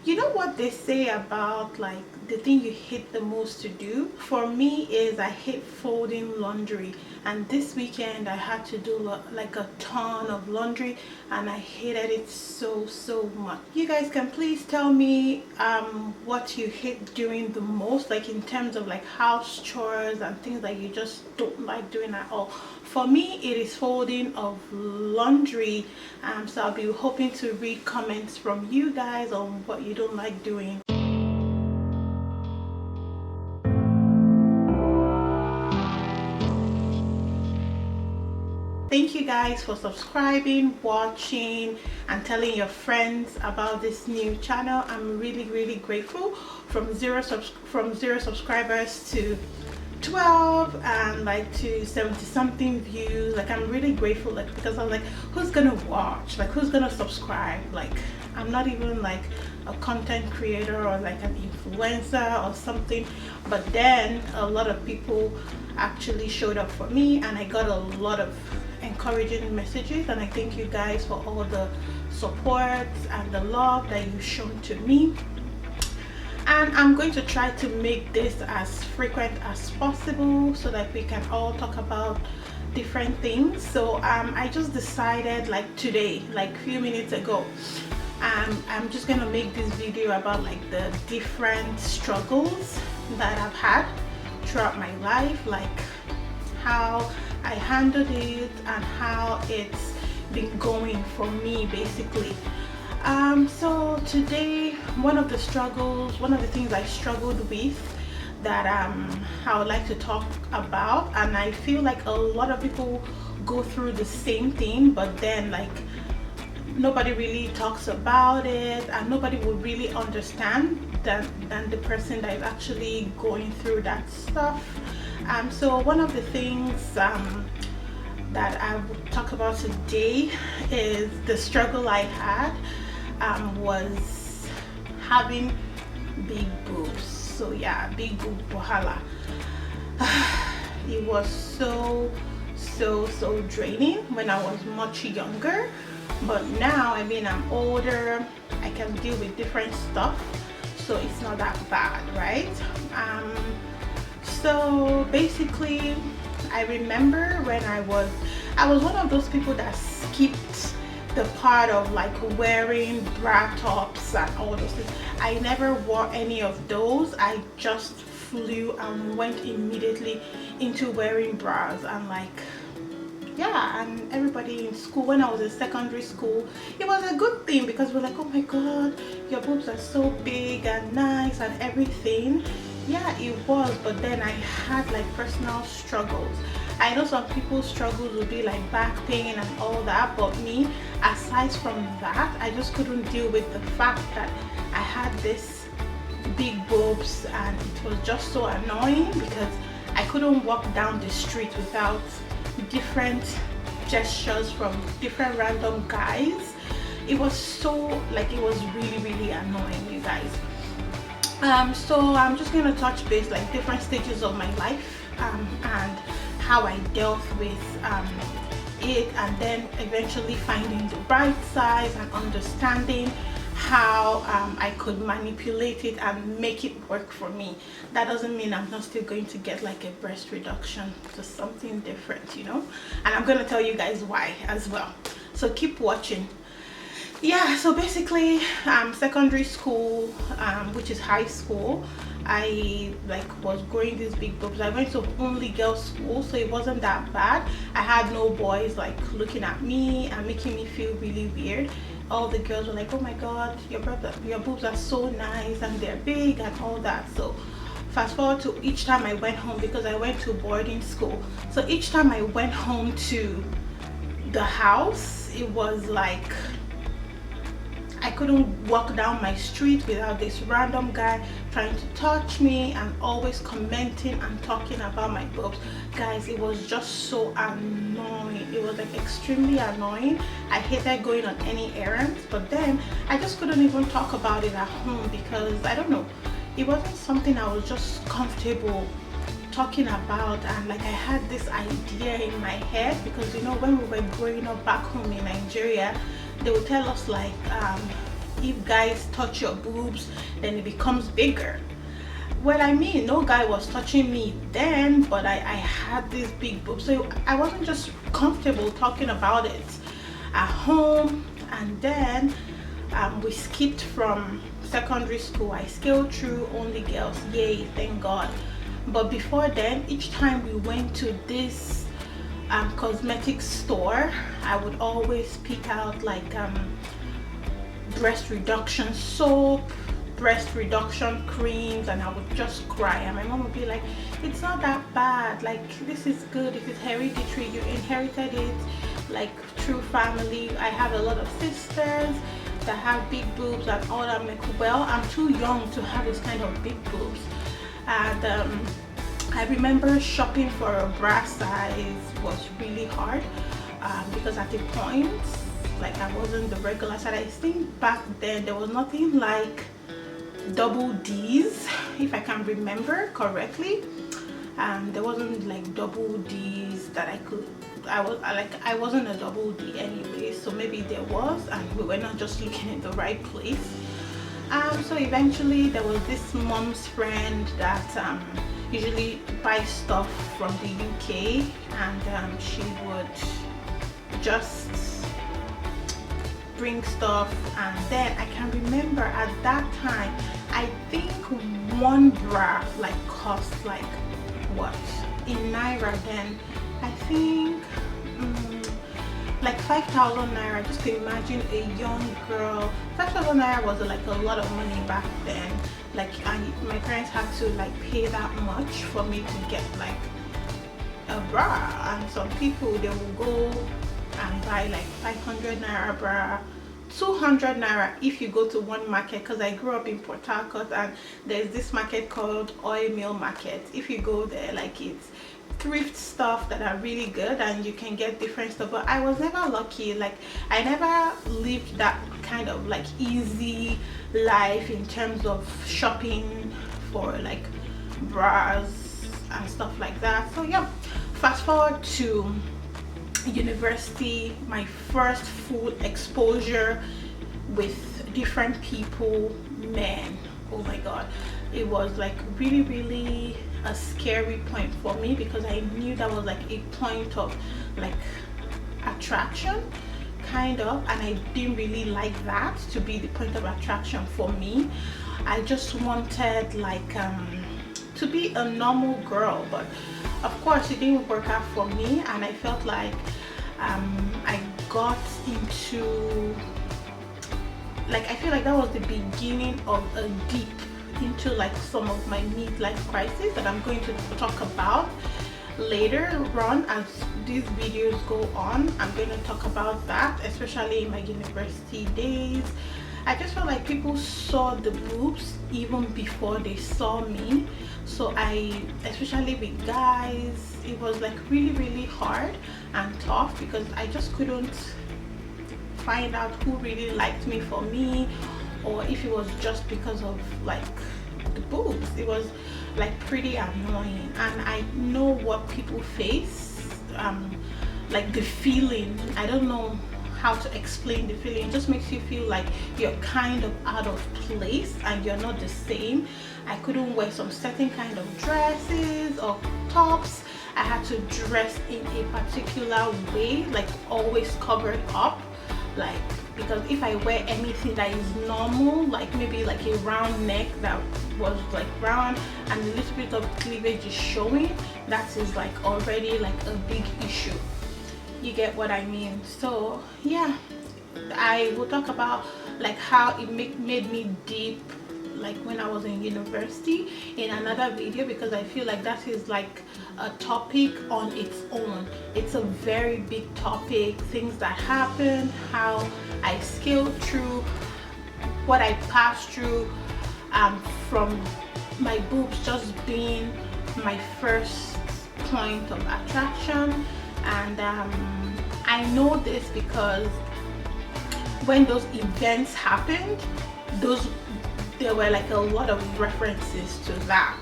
You know what they say about like the thing you hate the most to do? For me is I hate folding laundry, and this weekend I had to do like a ton of laundry and I hated it so much. You guys can please tell me what you hate doing the most, like in terms of like house chores and things that you just don't like doing at all. For me it is folding of laundry. So I'll be hoping to read comments from you guys on what you don't like doing. Thank you guys for subscribing, watching, and telling your friends about this new channel. I'm really grateful. From zero subscribers to 12 and like to 70 something views. Like I'm really grateful, like, because I was like, who's gonna watch, like who's gonna subscribe? Like I'm not even like a content creator or like an influencer or something, but then a lot of people actually showed up for me and I got a lot of encouraging messages, and I thank you guys for all the support and the love that you've shown to me. And I'm going to try to make this as frequent as possible so that we can all talk about different things. So I just decided like today, like a few minutes ago, I'm just gonna make this video about like the different struggles that I've had throughout my life, like how I handled it and how it's been going for me basically. So today, one of the things I struggled with that I would like to talk about, and I feel like a lot of people go through the same thing, but then like nobody really talks about it and nobody will really understand than the person that is actually going through that stuff. So one of the things that I will talk about today is the struggle I had was having big boobs. So yeah, big boob wahala. It was so draining when I was much younger, but now I mean I'm older, I can deal with different stuff, so it's not that bad, right? So basically I remember when I was one of those people that skipped the part of like wearing bra tops and all those things. I never wore any of those. I just flew and went immediately into wearing bras, and like yeah, and everybody in school, when I was in secondary school, it was a good thing because we're like, oh my god, your boobs are so big and nice and everything. Yeah, it was, but then I had like personal struggles. I know some people's struggles would be like back pain and all that, but me, aside from that, I just couldn't deal with the fact that I had this big boobs, and it was just so annoying because I couldn't walk down the street without different gestures from different random guys. It was so like, it was really annoying, you guys. So I'm just going to touch base like different stages of my life and how I dealt with it, and then eventually finding the right size and understanding how I could manipulate it and make it work for me. That doesn't mean I'm not still going to get like a breast reduction, just something different, you know, and I'm going to tell you guys why as well, so keep watching. Yeah, so basically secondary school, which is high school, I like was growing these big boobs. I went to only girls school, so it wasn't that bad. I had no boys like looking at me and making me feel really weird. All the girls were like, oh my god, your boobs are so nice and they're big and all that. So fast forward to each time I went home, because I went to boarding school, so each time I went home to the house, it was like I couldn't walk down my street without this random guy trying to touch me and always commenting and talking about my boobs. Guys, it was just so annoying. It was like extremely annoying. I hated going on any errands, but then I just couldn't even talk about it at home because I don't know, it wasn't something I was just comfortable talking about. And like I had this idea in my head, because you know, when we were growing up back home in Nigeria, they would tell us like if guys touch your boobs, then it becomes bigger. Well, I mean, no guy was touching me then, but I had this big boob, so I wasn't just comfortable talking about it at home. And then we skipped from secondary school. I scaled through only girls, yay, thank God. But before then, each time we went to this cosmetic store, I would always pick out like breast reduction soap, breast reduction creams, and I would just cry. And my mom would be like, it's not that bad, like this is good, it is hereditary, you inherited it, like through family. I have a lot of sisters that have big boobs and all that. I'm like, well, I'm too young to have this kind of big boobs. And I remember shopping for a bra size was really hard because at the point, like, I wasn't the regular size. I think back then there was nothing like double D's, if I can remember correctly. There wasn't like double D's that I wasn't a double D anyway, so maybe there was and we were not just looking in the right place. So eventually there was this mom's friend that usually buys stuff from the UK, and she would just bring stuff. And then I can remember at that time, I think one bra like cost like what in naira then, I think like 5,000 naira. Just imagine a young girl. 5,000 naira was like a lot of money back then. Like, my parents had to like pay that much for me to get like a bra. And some people, they will go and buy like 500 naira bra, 200 naira if you go to one market, because I grew up in Port Harcourt and there's this market called Oil Mill Market. If you go there, like, it's thrift stuff that are really good and you can get different stuff. But I was never lucky. Like, I never lived that kind of like easy life in terms of shopping for like bras and stuff like that. So yeah, fast forward to university, my first full exposure with different people, men, oh my god, it was like really a scary point for me, because I knew that was like a point of like attraction kind of, and I didn't really like that to be the point of attraction for me. I just wanted like to be a normal girl, but of course it didn't work out for me, and I felt like I got into, like, I feel like that was the beginning of a deep into like some of my midlife crisis that I'm going to talk about later on as these videos go on. I'm going to talk about that, especially in my university days. I just felt like people saw the boobs even before they saw me. So especially with guys, it was like really hard and tough, because I just couldn't find out who really liked me for me, or if it was just because of like the boobs. It was like pretty annoying, and I know what people face, like the feeling. I don't know how to explain the feeling. It just makes you feel like you're kind of out of place and you're not the same. I couldn't wear some certain kind of dresses or tops. I had to dress in a particular way, like always covered up, like, because if I wear anything that is normal, like maybe like a round neck that was like round and a little bit of cleavage is showing, that is like already like a big issue. You get what I mean? So yeah, I will talk about like how it made me deep, like when I was in university, in another video, because I feel like that is like a topic on its own. It's a very big topic, things that happened, how I scaled through, what I passed through, from my boobs just being my first point of attraction. And I know this because when those events happened, there were like a lot of references to that,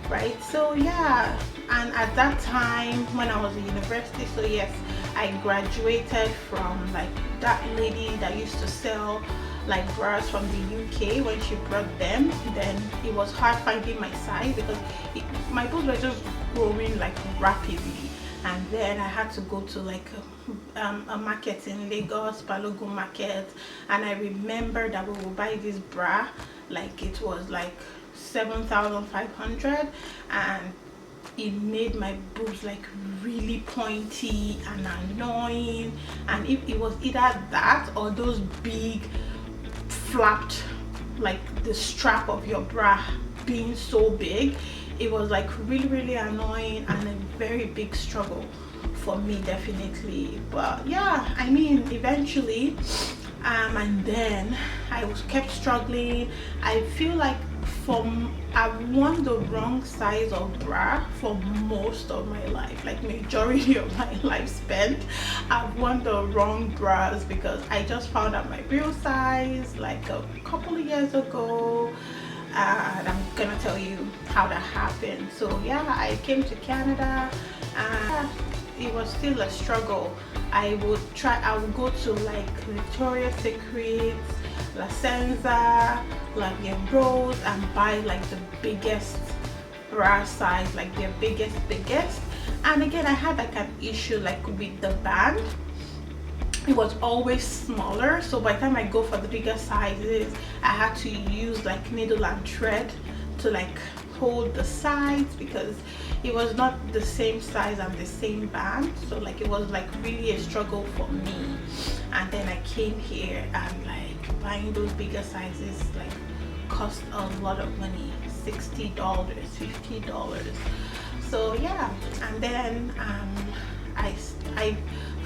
right? So yeah, and at that time when I was in university, so yes, I graduated from like that lady that used to sell like bras from the UK when she brought them. Then it was hard finding my size because my boobs were just growing like rapidly. And then I had to go to like a market in Lagos, Balogun market, and I remember that we would buy this bra, like it was like 7,500, and it made my boobs like really pointy and annoying. And if it was either that or those big flapped, like the strap of your bra being so big, it was like really annoying and a very big struggle for me, definitely. But yeah, I mean, eventually and then I was kept struggling. I feel like I've worn the wrong size of bra for most of my life, like majority of my life spent. I've worn the wrong bras because I just found out my real size like a couple of years ago, and I'm gonna tell you how that happened. So yeah, I came to Canada and it was still a struggle. I would go to like Victoria's Secret, La Senza, La Rose, and buy like the biggest bra size, like their biggest. And again, I had like an issue like with the band. It was always smaller, so by the time I go for the bigger sizes, I had to use like needle and thread to like hold the sides because it was not the same size and the same band. So like it was like really a struggle for me. And then I came here and like buying those bigger sizes like cost a lot of money, $60, $50. So yeah, and then I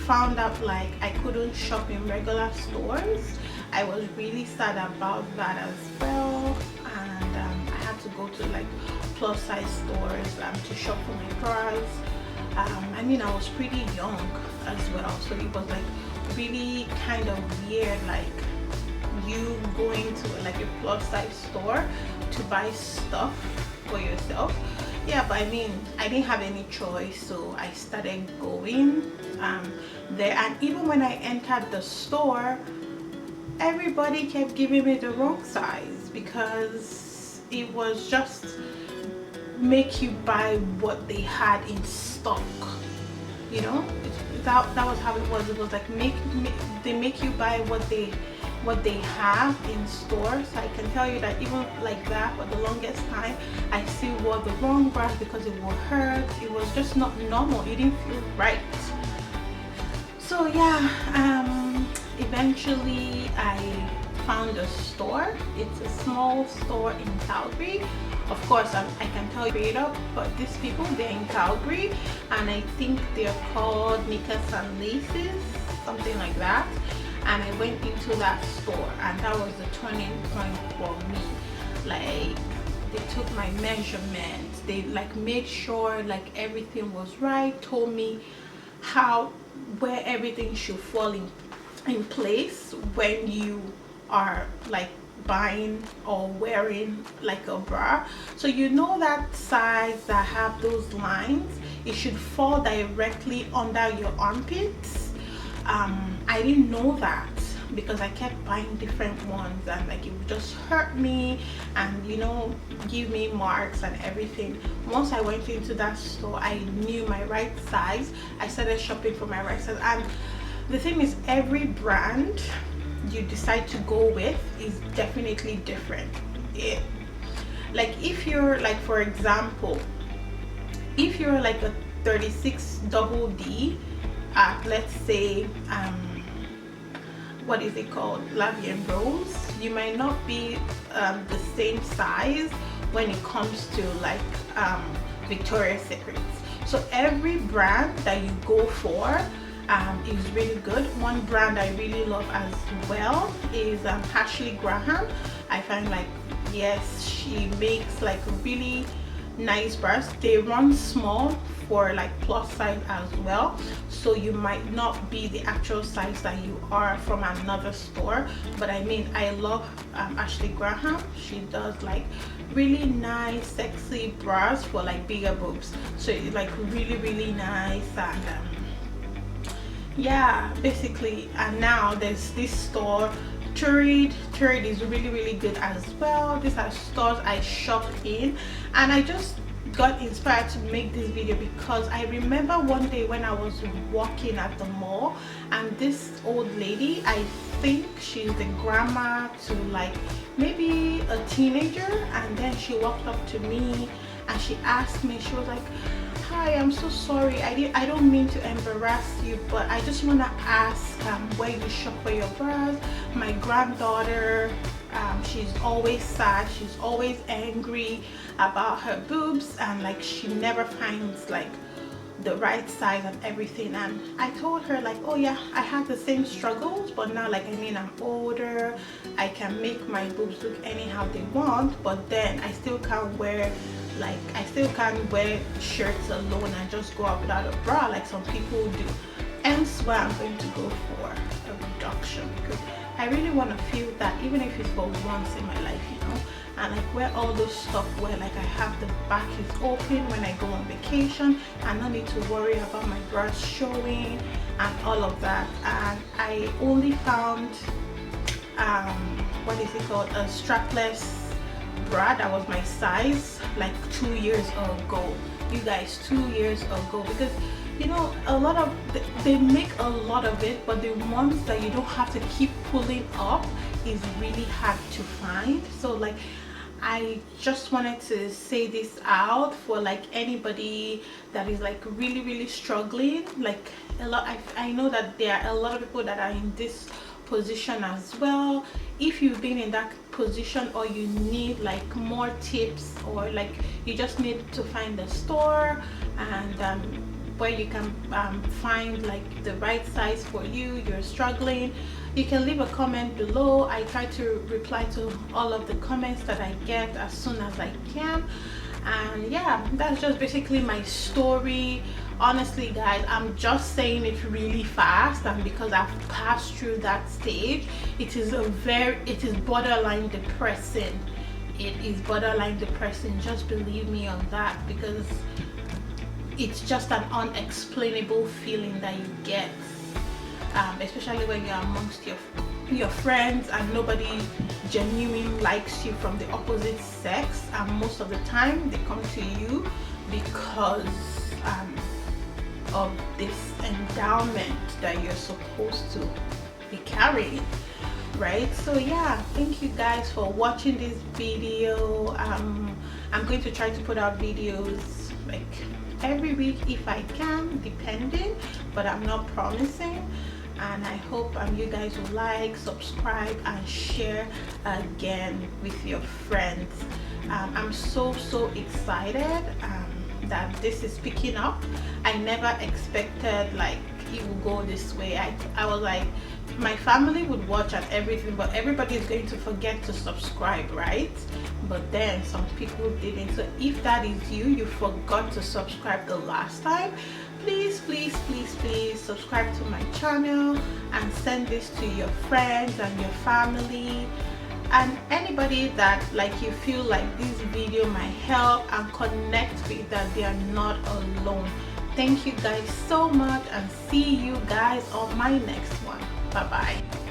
found out like I couldn't shop in regular stores. I was really sad about that as well, and I had to go to like plus size stores to shop for my bras. I mean, I was pretty young as well, so it was like really kind of weird, like you going to like a plus size store to buy stuff for yourself. Yeah, but I mean, I didn't have any choice, so I started going there. And even when I entered the store, everybody kept giving me the wrong size because it was just make you buy what they had in stock, you know. That was how it was. It was like they make you buy what they have in stores. So I can tell you that even like that, for the longest time I still wore the wrong bras because it would hurt. It was just not normal. It didn't feel right. So yeah, eventually I found a store. It's a small store in Calgary. Of course, I can tell you straight up, but these people, they're in Calgary, and I think they're called Knickers and Laces, something like that. And I went into that store, and that was the turning point for me. Like, they took my measurements, they like made sure like everything was right, told me where everything should fall in place when you are like buying or wearing like a bra. So you know that size that have those lines, it should fall directly under your armpits. I didn't know that because I kept buying different ones, and like it would just hurt me and, you know, give me marks and everything. Once I went into that store, I knew my right size. I started shopping for my right size. And the thing is, every brand you decide to go with is definitely different. Like if you're like, for example, if you're like a 36 double D at, let's say, what is it called, La Rose, you might not be the same size when it comes to like Victoria's Secrets. So every brand that you go for is really good. One brand I really love as well is Ashley Graham. I find like, yes, she makes like really nice bras. They run small for like plus size as well, so you might not be the actual size that you are from another store. But I mean, I love Ashley Graham. She does like really nice sexy bras for like bigger boobs, so it's like really nice. And yeah, basically, and now there's this store Trade is really good as well. These are stores I shopped in, and I just got inspired to make this video because I remember one day when I was walking at the mall, and this old lady, I think she's the grandma to like maybe a teenager, and then she walked up to me and she asked me, she was like, "Hi, I'm so sorry, I don't mean to embarrass you, but I just want to ask where you shop for your bras. My granddaughter, she's always sad, she's always angry about her boobs, and like she never finds like the right size and everything." And I told her like, "Oh yeah, I had the same struggles, but now like I'm older, I can make my boobs look anyhow they want, but then I still can't wear shirts alone and just go out without a bra like some people do. Hence why I'm going to go for a reduction, because I really want to feel that, even if it's for once in my life, you know, and like wear all those stuff where like I have the back is open when I go on vacation, and not need to worry about my bras showing and all of that." And I only found what is it called, a strapless bra that was my size like 2 years ago, you guys, 2 years ago, because you know a lot of they make a lot of it, but the ones that you don't have to keep pulling up is really hard to find. So like I just wanted to say this out for like anybody that is like really struggling. Like I know that there are a lot of people that are in this position as well. If you've been in that position, or you need like more tips, or like you just need to find a store and where you can find like the right size for you, you're struggling, you can leave a comment below. I try to reply to all of the comments that I get as soon as I can. And yeah, that's just basically my story. Honestly guys, I'm just saying it really fast, and because I've passed through that stage, it is borderline depressing. It is borderline depressing, just believe me on that, because it's just an unexplainable feeling that you get, especially when you're amongst your friends and nobody genuinely likes you from the opposite sex, and most of the time they come to you because of this endowment that you're supposed to be carrying, right? So yeah, thank you guys for watching this video. I'm going to try to put out videos like every week if I can, depending, but I'm not promising. And I hope you guys will like, subscribe, and share again with your friends. I'm so excited that this is picking up. I never expected like it would go this way. I was like, my family would watch and everything, but everybody is going to forget to subscribe, right? But then some people didn't. So if that is you forgot to subscribe the last time, please subscribe to my channel and send this to your friends and your family and anybody that like you feel like this video might help and connect with, that they are not alone. Thank you guys so much, and see you guys on my next one. Bye bye.